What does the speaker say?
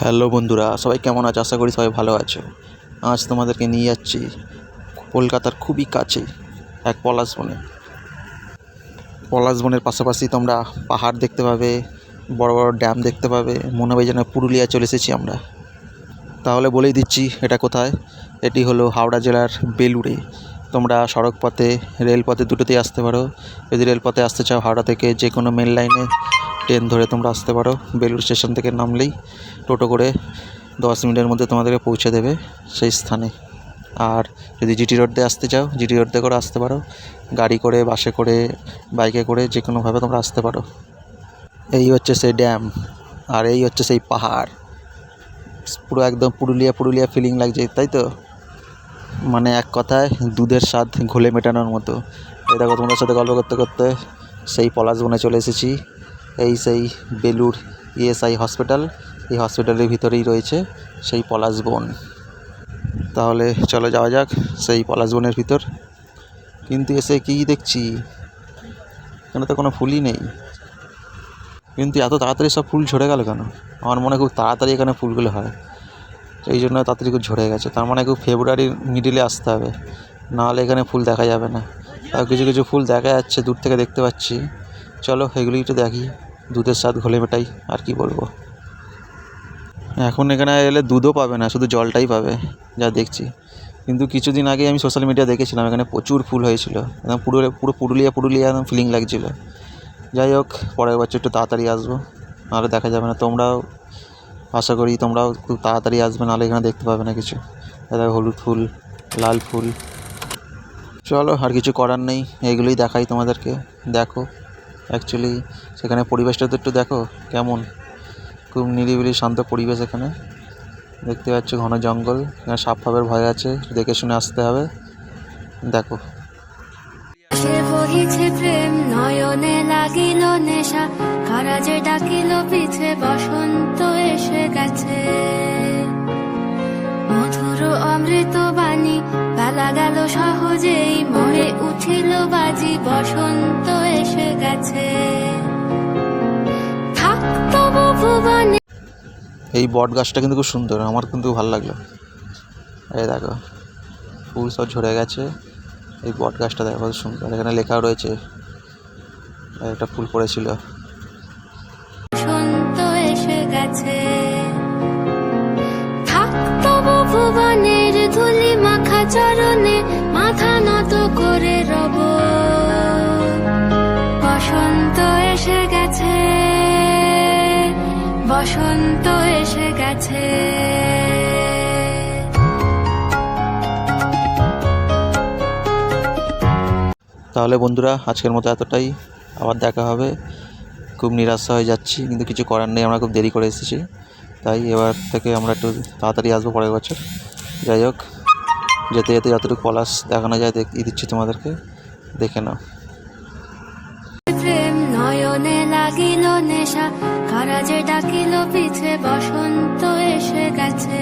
Hello বন্ধুরা, সবাই কেমন আছো? আশা করি সবাই ভালো আছো। আজ তোমাদেরকে নিয়ে যাচ্ছি কলকাতার খুবই কাছে এক পলাশবনের পাশাপাশি তোমরা পাহাড় দেখতে পাবে, বড় বড় ড্যাম দেখতে পাবে। মনে হবে যেন পুরুলিয়া চলে এসেছি আমরা। তাহলে বলেই দিচ্ছি এটা কোথায়। এটি হলো হাওড়া জেলার বেলুড়ে। তোমরা সড়ক পথে, রেলপথে দুটোতেই আসতে পারো। যদি রেলপথে আসতে চাও হাওড়া থেকে যে কোনো মেন লাইনে ট্রেন ধরে তোমরা আসতে পারো। বেলুড় স্টেশন থেকে নামলেই টোটো করে 10 মিনিটের মধ্যে তোমাদেরকে পৌঁছে দেবে সেই স্থানে। আর যদি জিটি রোড দিয়ে আসতে চাও, জিটি রোড দিয়ে করে আসতে পারো। গাড়ি করে, বাসে করে, বাইকে করে যে কোনোভাবে তোমরা আসতে পারো। এই হচ্ছে সেই ড্যাম, আর এই হচ্ছে সেই পাহাড়। পুরো একদম পুরুলিয়া পুরুলিয়া ফিলিং লাগছে, তাই তো? মানে এক কথায় দুধের স্বাদ ঘোলে মেটানোর মতো। এই দেখো, তোমাদের সাথে গল্প করতে করতে সেই পলাশবনে চলে এসেছি। এই সেই বেলুড় ইএসআই হসপিটাল, এই হসপিটালের ভিতরেই রয়েছে সেই পলাশবন। তাহলে চলো যাওয়া যাক সেই পলাশবনের ভিতর। কিন্তু এসে কী দেখছি, এখানে তো কোনো ফুলই নেই। কিন্তু এত তাড়াতাড়ি সব ফুল ঝরে গেল কেন? আমার মনে হয় খুব তাড়াতাড়ি এখানে ফুলগুলো হয়, এই জন্য তাড়াতাড়ি খুব ঝরে গেছে। তার মানে খুব ফেব্রুয়ারির মিডিলে আসতে হবে, নাহলে এখানে ফুল দেখা যাবে না। আর কিছু কিছু ফুল দেখা যাচ্ছে, দূর থেকে দেখতে পাচ্ছি। চলো এগুলোই তো দেখি, দুধের স্বাদ ঘোলে মেটাই। আর কি বলবো, এখন এখানে এলে দুধও পাবে না, শুধু জলটাই পাবে যা দেখছি। কিন্তু কিছুদিন আগে আমি সোশ্যাল মিডিয়া দেখেছিলাম, এখানে প্রচুর ফুল হয়েছিল, একদম পুরো পুরো পুরুলিয়া পুরুলিয়া একদম ফিলিং লাগছিল। যাই হোক, পরের বছর একটু তাড়াতাড়ি আসবো, নাহলে দেখা যাবে না। তোমরাও আশা করি তোমরাও খুব তাড়াতাড়ি আসবে, নাহলে এখানে দেখতে পাবে না কিছু। দেখো, হলুদ ফুল, লাল ফুল। চলো, আর কিছু করার নেই, এইগুলোই দেখাই তোমাদেরকে। দেখো, অ্যাকচুয়ালি সেখানে পরিবেশটা তো একটু দেখো কেমন, খুব নিরিবিলি শান্ত পরিবেশ। এখানে দেখতে পাচ্ছ ঘন জঙ্গল, এখানে সাপ ফাপের ভয় আছে, দেখে শুনে আসতে হবে। দেখো, বহিছে প্রেম নয়নে লাগিল নেশা, কারা যে ডাকিল পিছে, বসন্ত এসে গেছে। মধুর অমৃত বাণী, বেলা গেল সহজেই, মোরে উঠিল বাজি, বসন্ত এসে গেছে। থাকতো ভুবনে। এই বট গাছটা কিন্তু খুব সুন্দর, আমার কিন্তু ভালো লাগলো। এই দেখো, ফুল সব ঝরে গেছে। এই বট গাছটা দেখো কত সুন্দর, এখানে লেখাও রয়েছে, একটা ফুল পড়েছিল। বসন্ত এসে গেছে। থাকতো ভুবনের ধুলি মাখা চরণে, মাথা নত করে রব। বসন্ত এসে গেছে, বসন্ত এসে গেছে। তাহলে বন্ধুরা, আজকের মতো এতটাই। আবার দেখা হবে। খুব নিরাশা হয়ে যাচ্ছি, কিন্তু কিছু করার নেই, আমরা খুব দেরি করে এসেছি। তাই এবার থেকে আমরা একটু তাড়াতাড়ি আসবো পরের বছর। যাই হোক, যেতে যেতে যতটুকু পলাশ দেখানো যায় দেখিয়ে দিচ্ছি তোমাদেরকে, দেখে নাও। প্রেম নয়নে লাগিল নেশা, কারা যে ডাকিল পিছে, বসন্ত এসে গেছে।